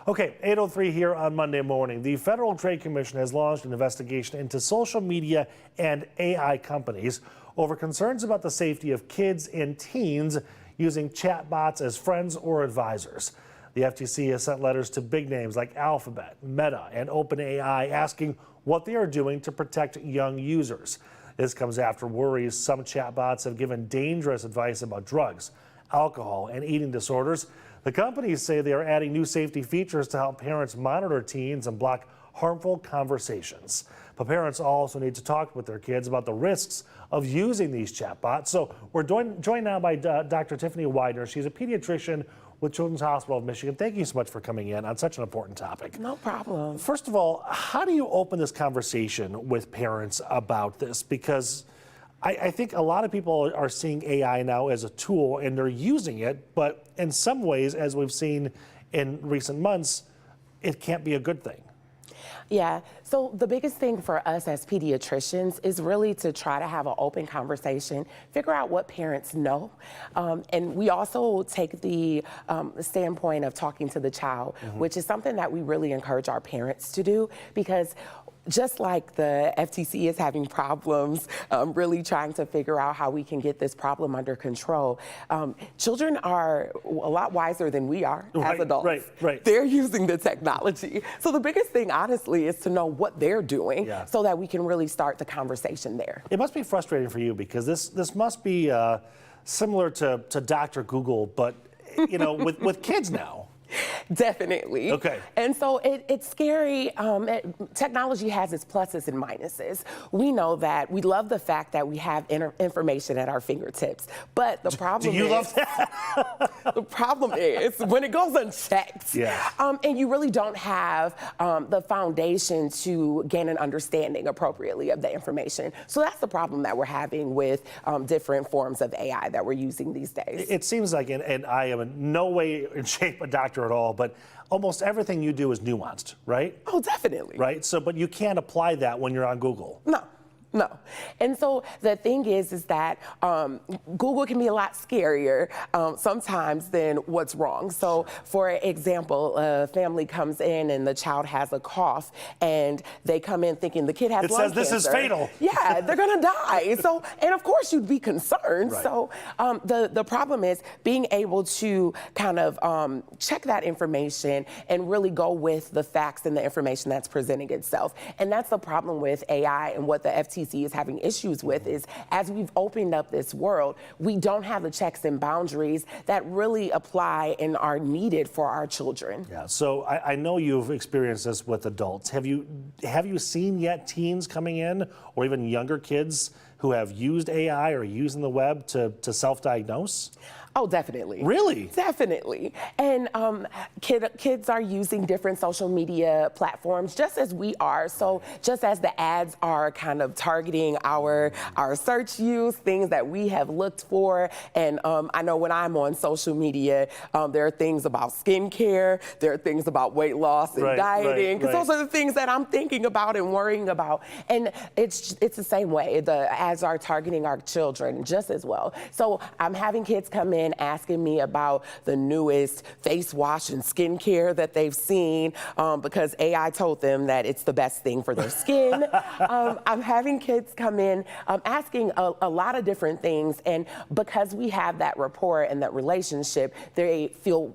Okay, 8:03 here on Monday morning. The Federal Trade Commission has launched an investigation into social media and AI companies over concerns about the safety of kids and teens using chatbots as friends or advisors. The FTC has sent letters to big names like Alphabet, Meta, and OpenAI asking what they are doing to protect young users. This comes after worries some chatbots have given dangerous advice about drugs, alcohol, and eating disorders. The companies say they are adding new safety features to help parents monitor teens and block harmful conversations. But parents also need to talk with their kids about the risks of using these chatbots. So we're joined now by Dr. Tiffany Widener. She's a pediatrician with Children's Hospital of Michigan. Thank you so much for coming in on such an important topic. No problem. First of all, how do you open this conversation with parents about this? Because I think a lot of people are seeing AI now as a tool and they're using it, but in some ways, as we've seen in recent months, it can't be a good thing. Yeah, so the biggest thing for us as pediatricians is really to try to have an open conversation, figure out what parents know, and we also take the standpoint of talking to the child, which is something that we really encourage our parents to do, because just like the FTC is having problems really trying to figure out how we can get this problem under control, children are a lot wiser than we are as adults. Right. They're using the technology. So the biggest thing, honestly, is to know what they're doing so that we can really start the conversation there. It must be frustrating for you because this must be similar to Dr. Google, but you know, with kids now. Definitely. Okay. And so it's scary. Technology has its pluses and minuses. We know that. We love the fact that we have information at our fingertips. But the problem Do you is, love that? the problem is when it goes unchecked, and you really don't have the foundation to gain an understanding appropriately of the information. So that's the problem that we're having with different forms of AI that we're using these days. It seems like, and I am in no way in shape a doctor at all, but almost everything you do is nuanced, right? Oh, definitely. Right? So, but you can't apply that when you're on Google. No. And so the thing is that Google can be a lot scarier sometimes than what's wrong. So for example, a family comes in and the child has a cough and they come in thinking the kid has lung cancer. It says this is fatal. Yeah, they're gonna die. So, and of course you'd be concerned. Right. So the problem is being able to kind of check that information and really go with the facts and the information that's presenting itself. And that's the problem with AI and what the FTC is having issues with is as we've opened up this world, we don't have the checks and boundaries that really apply and are needed for our children. Yeah, so I know you've experienced this with adults. Have you seen yet teens coming in or even younger kids who have used AI or using the web to self-diagnose? Oh, definitely. Really? Definitely. And kids are using different social media platforms just as we are. So just as the ads are kind of targeting our search use, things that we have looked for. And I know when I'm on social media, there are things about skincare, there are things about weight loss and dieting, because those are the things that I'm thinking about and worrying about. And it's the same way. The ads are targeting our children just as well. So I'm having kids come in asking me about the newest face wash and skincare that they've seen because AI told them that it's the best thing for their skin. I'm having kids come in asking a lot of different things, and because we have that rapport and that relationship, they feel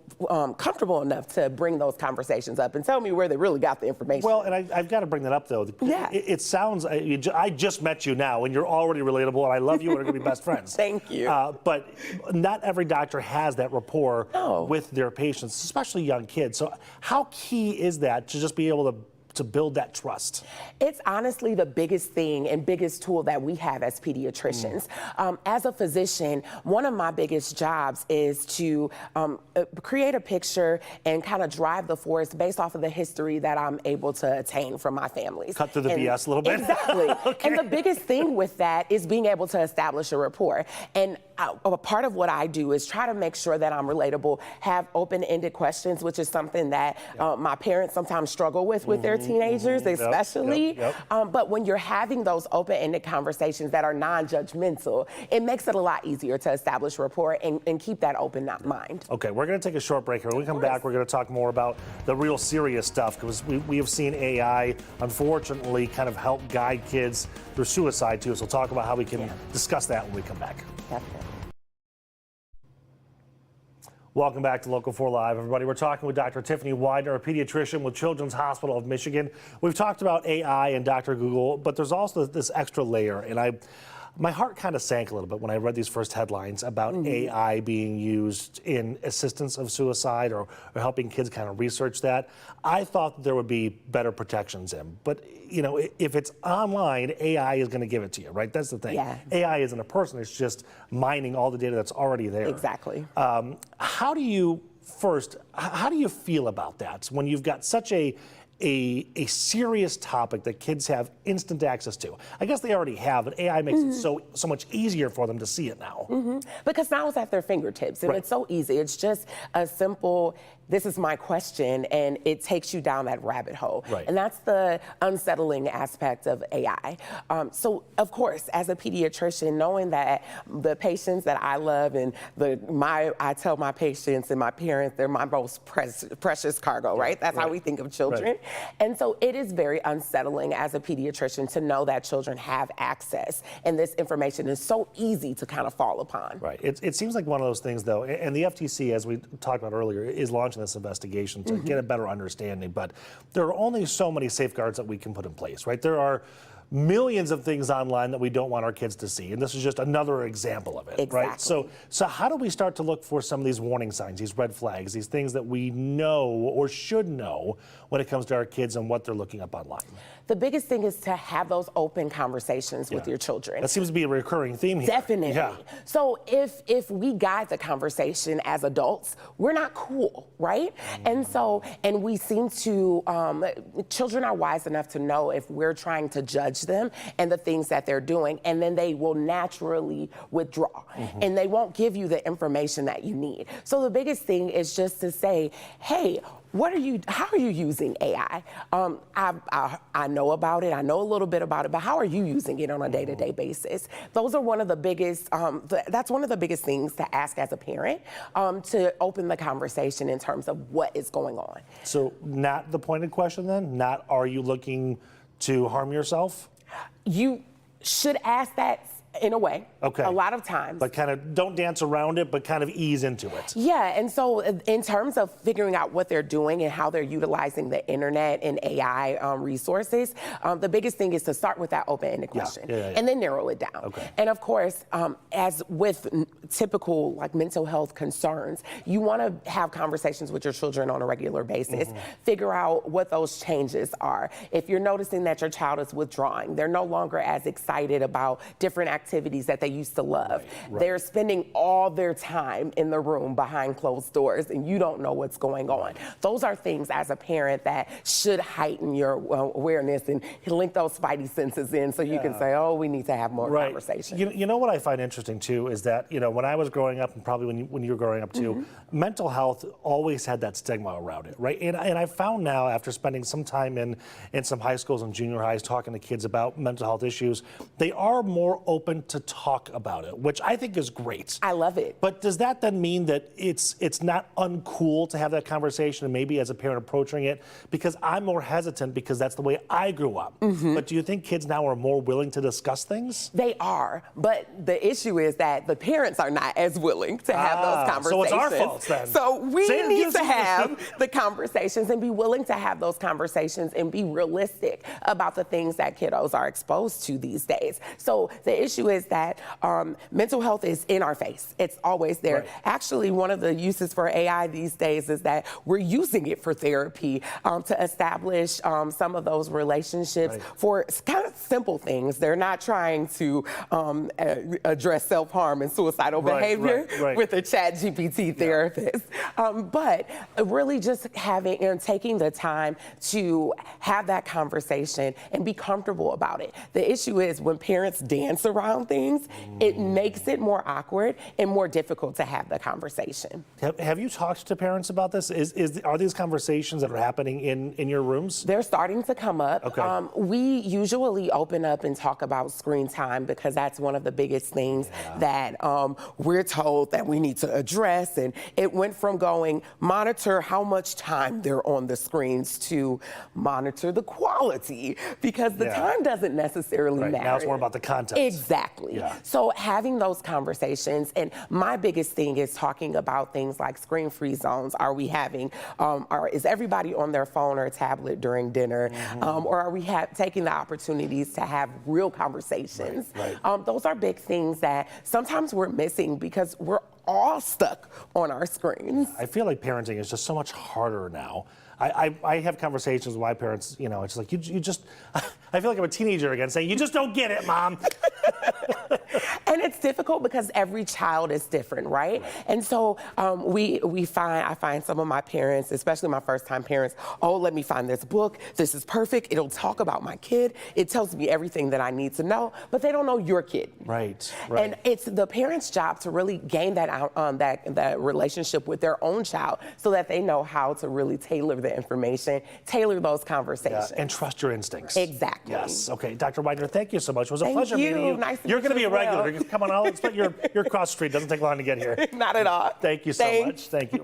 comfortable enough to bring those conversations up and tell me where they really got the information. Well, and I've got to bring that up, though. Yeah. It sounds, I just met you now, and you're already relatable, and I love you, and we're going to be best friends. Thank you. But not every doctor has that rapport with their patients, especially young kids. So how key is that to just be able to build that trust? It's honestly the biggest thing and biggest tool that we have as pediatricians. As a physician, one of my biggest jobs is to create a picture and kind of drive the forest based off of the history that I'm able to attain from my families. Cut through the BS a little bit. Exactly. Okay. And the biggest thing with that is being able to establish a rapport. And a part of what I do is try to make sure that I'm relatable, have open-ended questions, which is something that my parents sometimes struggle with their teenagers, especially. But when you're having those open-ended conversations that are non-judgmental, it makes it a lot easier to establish rapport and keep that open mind. Okay, we're going to take a short break here. When we come back, we're going to talk more about the real serious stuff, because we have seen AI, unfortunately, kind of help guide kids through suicide, too. So we'll talk about how we can discuss that when we come back. Definitely. Welcome back to Local 4 Live, everybody. We're talking with Dr. Tiffany Widener, a pediatrician with Children's Hospital of Michigan. We've talked about AI and Dr. Google, but there's also this extra layer, and my heart kind of sank a little bit when I read these first headlines about AI being used in assistance of suicide or helping kids kind of research that. I thought that there would be better protections in, but you know, if it's online, AI is going to give it to you, right? That's the thing. Yeah. AI isn't a person; it's just mining all the data that's already there. Exactly. How do you feel about that when you've got such a serious topic that kids have instant access to? I guess they already have, but AI makes it so much easier for them to see it now. Because now it's at their fingertips, and it's so easy. It's just a simple, this is my question, and it takes you down that rabbit hole. Right. And that's the unsettling aspect of AI. So, of course, as a pediatrician, knowing that the patients that I love and I tell my patients and my parents, they're my most precious cargo, right? That's how we think of children. Right. And so it is very unsettling as a pediatrician to know that children have access, and this information is so easy to kind of fall upon. Right. It seems like one of those things, though, and the FTC, as we talked about earlier, is launching this investigation to get a better understanding, but there are only so many safeguards that we can put in place, right? There are millions of things online that we don't want our kids to see, and this is just another example of it, right? So how do we start to look for some of these warning signs, these red flags, these things that we know or should know when it comes to our kids and what they're looking up online? The biggest thing is to have those open conversations with your children. That seems to be a recurring theme here. Definitely. Yeah. So if we guide the conversation as adults, we're not cool, right? And we seem to, children are wise enough to know if we're trying to judge them and the things that they're doing, and then they will naturally withdraw, and they won't give you the information that you need. So the biggest thing is just to say, hey, how are you using AI? I know about it, I know a little bit about it, but how are you using it on a day-to-day basis? Those are one of the biggest, that's one of the biggest things to ask as a parent, to open the conversation in terms of what is going on. So not the pointed question then? Not, are you looking to harm yourself? You should ask that in a way, a lot of times. But kind of don't dance around it, but kind of ease into it. Yeah, and so in terms of figuring out what they're doing and how they're utilizing the internet and AI resources, the biggest thing is to start with that open-ended question and then narrow it down. And of course, as with typical like mental health concerns, you want to have conversations with your children on a regular basis, figure out what those changes are. If you're noticing that your child is withdrawing, they're no longer as excited about different activities that they used to love. They're spending all their time in the room behind closed doors, and you don't know what's going on. Those are things as a parent that should heighten your awareness and link those spidey senses in so you can say, oh, we need to have more conversation. You know what I find interesting too is that, you know, when I was growing up, and probably when you were growing up too, mental health always had that stigma around it, right? And I found now, after spending some time in some high schools and junior highs talking to kids about mental health issues, they are more open to talk about it, which I think is great. I love it. But does that then mean that it's not uncool to have that conversation, and maybe as a parent approaching it? Because I'm more hesitant because that's the way I grew up. But do you think kids now are more willing to discuss things? They are, but the issue is that the parents are not as willing to have those conversations. So it's our fault then. So we need to have the conversations and be willing to have those conversations and be realistic about the things that kiddos are exposed to these days. So the issue is that mental health is in our face. It's always there. Actually, one of the uses for AI these days is that we're using it for therapy to establish some of those relationships for kind of simple things. They're not trying to address self-harm and suicidal behavior with a ChatGPT therapist. But really just having and taking the time to have that conversation and be comfortable about it. The issue is when parents dance around around things, it makes it more awkward and more difficult to have the conversation. Have you talked to parents about this? Are these conversations that are happening in your rooms? They're starting to come up. Okay. We usually open up and talk about screen time because that's one of the biggest things that we're told that we need to address. And it went from going monitor how much time they're on the screens to monitor the quality, because the time doesn't necessarily matter. Now it's more about the content. Exactly. Yeah. So having those conversations, and my biggest thing is talking about things like screen-free zones. Are we having, is everybody on their phone or tablet during dinner? Or are we taking the opportunities to have real conversations? Right. Those are big things that sometimes we're missing because we're all stuck on our screens. I feel like parenting is just so much harder now. I have conversations with my parents, you know, it's like, you just, I feel like I'm a teenager again saying, you just don't get it, Mom. And it's difficult because every child is different, right? And so I find some of my parents, especially my first-time parents, oh, let me find this book. This is perfect. It'll talk about my kid. It tells me everything that I need to know, but they don't know your kid. Right. And it's the parents' job to really gain that relationship with their own child so that they know how to really tailor the information, tailor those conversations. And trust your instincts. Exactly. Yes. Okay, Dr. Widener, thank you so much. It was a Thank pleasure meeting you. Nice to You're meet going to be you a as well. regular. Come on, you're across the street. Doesn't take long to get here. Not at all. Thank you so much. Thank you.